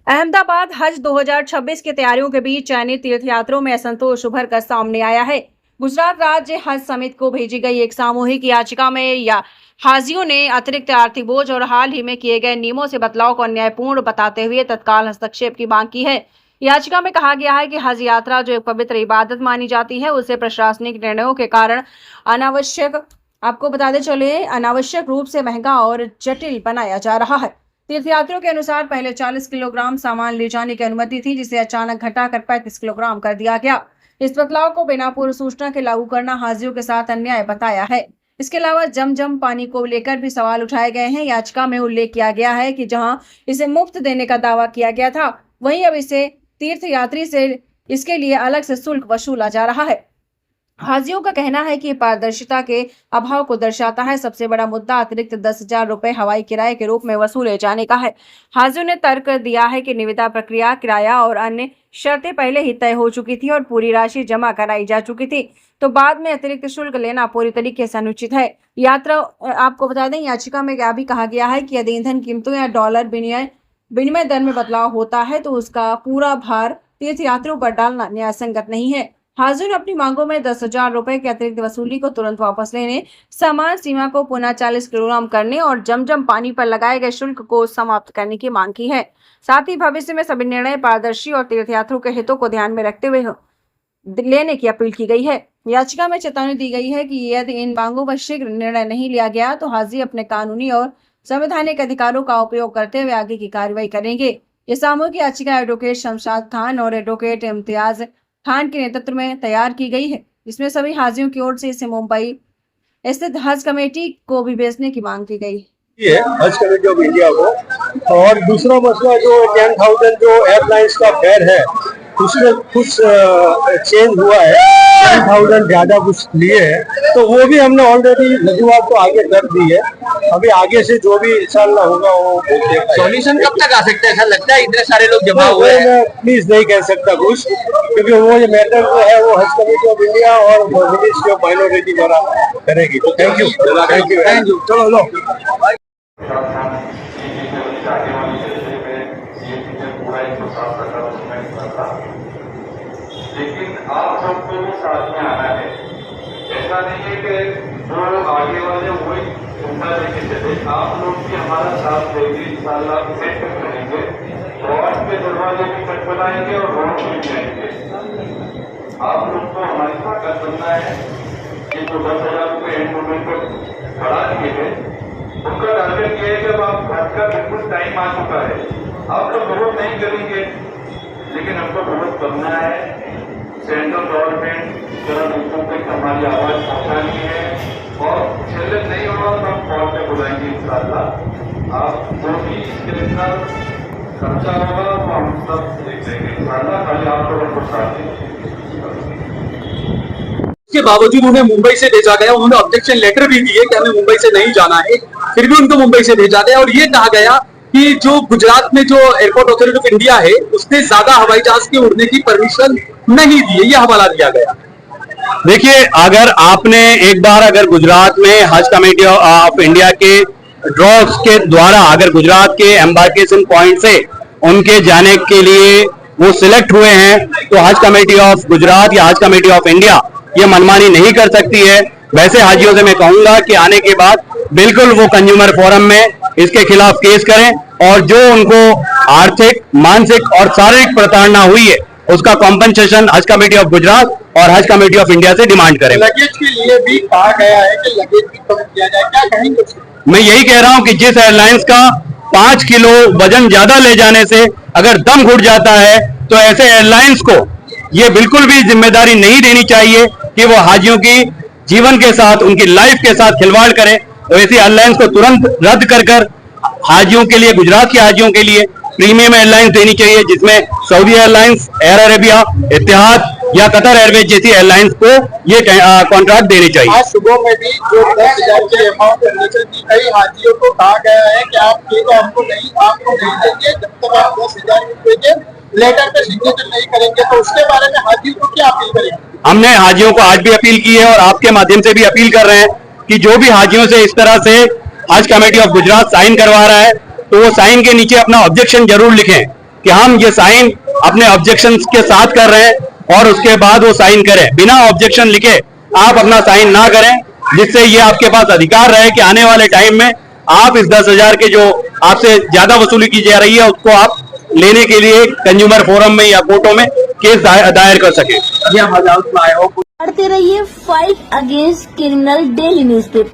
अहमदाबाद हज 2026 की तैयारियों के बीच चयनित तीर्थयात्रियों में असंतोष उभर कर सामने आया है। गुजरात राज्य हज समिति को भेजी गई एक सामूहिक याचिका में या हाजियों ने अतिरिक्त आर्थिक बोझ और हाल ही में किए गए नियमों से बदलाव को अन्यायपूर्ण बताते हुए तत्काल हस्तक्षेप की मांग की है। याचिका में कहा गया है कि हज यात्रा जो एक पवित्र इबादत मानी जाती है, उसे प्रशासनिक निर्णयों के कारण अनावश्यक रूप से महंगा और जटिल बनाया जा रहा है। तीर्थयात्रियों के अनुसार पहले 40 किलोग्राम सामान ले जाने की अनुमति थी, जिसे अचानक घटाकर 35 किलोग्राम कर दिया गया। इस बदलाव को बिना पूर्व सूचना के लागू करना हाजियों के साथ अन्याय बताया है। इसके अलावा जमजम पानी को लेकर भी सवाल उठाए गए हैं। याचिका में उल्लेख किया गया है कि जहां इसे मुफ्त देने का दावा किया गया था, वहीं अब इसे तीर्थयात्री से इसके लिए अलग से शुल्क वसूला जा रहा है। हाजियों का कहना है कि पारदर्शिता के अभाव को दर्शाता है। सबसे बड़ा मुद्दा अतिरिक्त 10,000 रुपए हवाई किराए के रूप में वसूले जाने का है। हाजियों ने तर्क दिया है कि निविदा प्रक्रिया, किराया और अन्य शर्तें पहले ही तय हो चुकी थी और पूरी राशि जमा कराई जा चुकी थी, तो बाद में अतिरिक्त शुल्क लेना पूरी तरीके से अनुचित है। आपको बता दें, याचिका में यह भी कहा गया है कि यदि ईंधन कीमतों या डॉलर विनिमय दर में बदलाव होता है तो उसका पूरा भार तीर्थयात्रियों पर डालना न्यायसंगत नहीं है। हाजिर ने अपनी मांगों में 10,000 रुपए की अतिरिक्त वसूली को तुरंत वापस लेने, सामान सीमा को पुनः 40 किलोग्राम करने और जमजम पानी पर लगाए गए शुल्क को समाप्त करने की मांग की है। साथ ही भविष्य में सभी निर्णय पारदर्शी और तीर्थयात्रियों के हितों को ध्यान में रखते हुए लेने की अपील की गई है। याचिका में चेतावनी दी गई है कि यदि इन मांगों पर शीघ्र निर्णय नहीं लिया गया तो हाजी अपने कानूनी और संवैधानिक अधिकारों का उपयोग करते हुए आगे की कार्रवाई करेंगे। ये सामूहिक याचिका एडवोकेट शमशाद खान और एडवोकेट इम्तियाज खान के नेतृत्व में तैयार की गई है, जिसमें सभी हाजियों की ओर से इसे मुंबई स्थित हज कमेटी को भी भेजने की मांग की गई है, हज कमेटी ऑफ इंडिया को। और दूसरा मसला जो 10,000 जो एयरलाइंस का फेयर है, उसमें कुछ चेंज हुआ है, 10,000 ज्यादा कुछ लिए है, तो वो भी हमने ऑलरेडी रजूआत तो आगे कर दी है। अभी आगे से जो भी इंशाल्लाह होगा वो सॉल्यूशन कब तक आ सकता है? ऐसा लगता है इतने सारे लोग जमा हुए हैं। मैं प्लीज नहीं कह सकता कुछ, क्योंकि वो ये मैटर जो है वो हज कमेटी ऑफ इंडिया और मिनिस्ट्री ऑफ माइनॉरिटी द्वारा करेगी। Thank you. चलो लो। लेकिन आप सबको भी साथ में आना है। ऐसा नहीं है कि जो लोग आगे वाले वही उनका लेके चले, आप लोग भी हमारा साथ देंगे, इंशाल्लाह सेट करेंगे, रोड के दरवाजे भी खटखटाएंगे और रोड भी जाएंगे। आप लोग को हमारे साथ कर बनना है कि जो 10,000 रुपये एंड मूवमेंट पर बढ़ा दिए हैं, उनका टारगेट ये है कि अब आप घर का बिल्कुल टाइम आ चुका है। आप लोग विरोध नहीं करेंगे, लेकिन हमको विरोध करना है। सेंट्रल गवर्नमेंट जरा लोगों तक हमारी आवाज पहुंचानी है और चैलेंज नहीं होगा तो हम कॉल पे बुलाएंगे इंशाल्लाह। आप जो भी इसके अंदर खर्चा होगा वो हम सब देख लेंगे इंशाल्लाह, खाली आप लोगों को साथ के बावजूद उन्हें मुंबई से भेजा गया। उन्होंने ऑब्जेक्शन लेटर भी दिए कि हमें मुंबई से नहीं जाना है, फिर भी उनको मुंबई से भेजा गया। और ये कहा गया कि जो गुजरात में जो एयरपोर्ट अथॉरिटी ऑफ इंडिया है, उसने ज्यादा हवाई जहाज के उड़ने की परमिशन नहीं दी है, यह हवाला दिया गया। देखिए, अगर आपने एक बार अगर गुजरात में हज कमेटी ऑफ इंडिया के ड्रॉज के द्वारा अगर गुजरात के एम्बार्केशन पॉइंट से उनके जाने के लिए वो सिलेक्ट हुए हैं, तो हज कमेटी ऑफ गुजरात या हज कमेटी ऑफ इंडिया ये मनमानी नहीं कर सकती है। वैसे हाजियों से मैं कहूंगा कि आने के बाद बिल्कुल वो कंज्यूमर फोरम में इसके खिलाफ केस करें और जो उनको आर्थिक, मानसिक और शारीरिक प्रताड़ना हुई है उसका कॉम्पनसेशन हज कमेटी ऑफ गुजरात और हज कमेटी ऑफ इंडिया से डिमांड करें। लगेज के लिए भी कहा गया है कि लगेज भी कम किया जाए, क्या कहेंगे? मैं यही कह रहा हूं कि जिस एयरलाइंस का 5 किलो वजन ज्यादा ले जाने से अगर दम घुट जाता है, तो ऐसे एयरलाइंस को ये बिल्कुल भी जिम्मेदारी नहीं देनी चाहिए कि वो हाजियों की जीवन के साथ, उनकी लाइफ के साथ खिलवाड़ करें। तो ऐसी एयरलाइंस को तुरंत रद्द कर हाजियों के लिए, गुजरात के हाजियों के लिए प्रीमियम एयरलाइंस देनी चाहिए, जिसमें सऊदी एयरलाइंस, एयर अरेबिया, इत्तेहाद या कतर एयरवेज जैसी एयरलाइंस को ये कॉन्ट्रैक्ट देने चाहिए। आज सुबह में भी जो 10,000 की अमाउंट कंडीशन थी, कई हाजियों को कहा गया है कि आप ये तो आपको नहीं देंगे जब तक आप 10,000 रुपए के लेटर पे सिग्नेचर नहीं करेंगे। तो उसके बारे में हाजियों को क्या अपील करेंगे? हमने हाजियों को आज भी अपील की है और आपके माध्यम से भी अपील कर रहे हैं कि जो भी हाजियों से इस तरह से हज कमेटी ऑफ गुजरात साइन करवा रहा है, तो वो साइन के नीचे अपना ऑब्जेक्शन जरूर लिखें कि हम ये साइन अपने ऑब्जेक्शंस के साथ कर रहे हैं और उसके बाद वो साइन करें। बिना ऑब्जेक्शन लिखे आप अपना साइन ना करें, जिससे ये आपके पास अधिकार रहे कि आने वाले टाइम में आप इस 10,000 के जो आपसे ज्यादा वसूली की जा रही है उसको आप लेने के लिए कंज्यूमर फोरम में या कोर्टों में केस दायर कर सके। पढ़ते रहिए fight against criminal daily newspaper.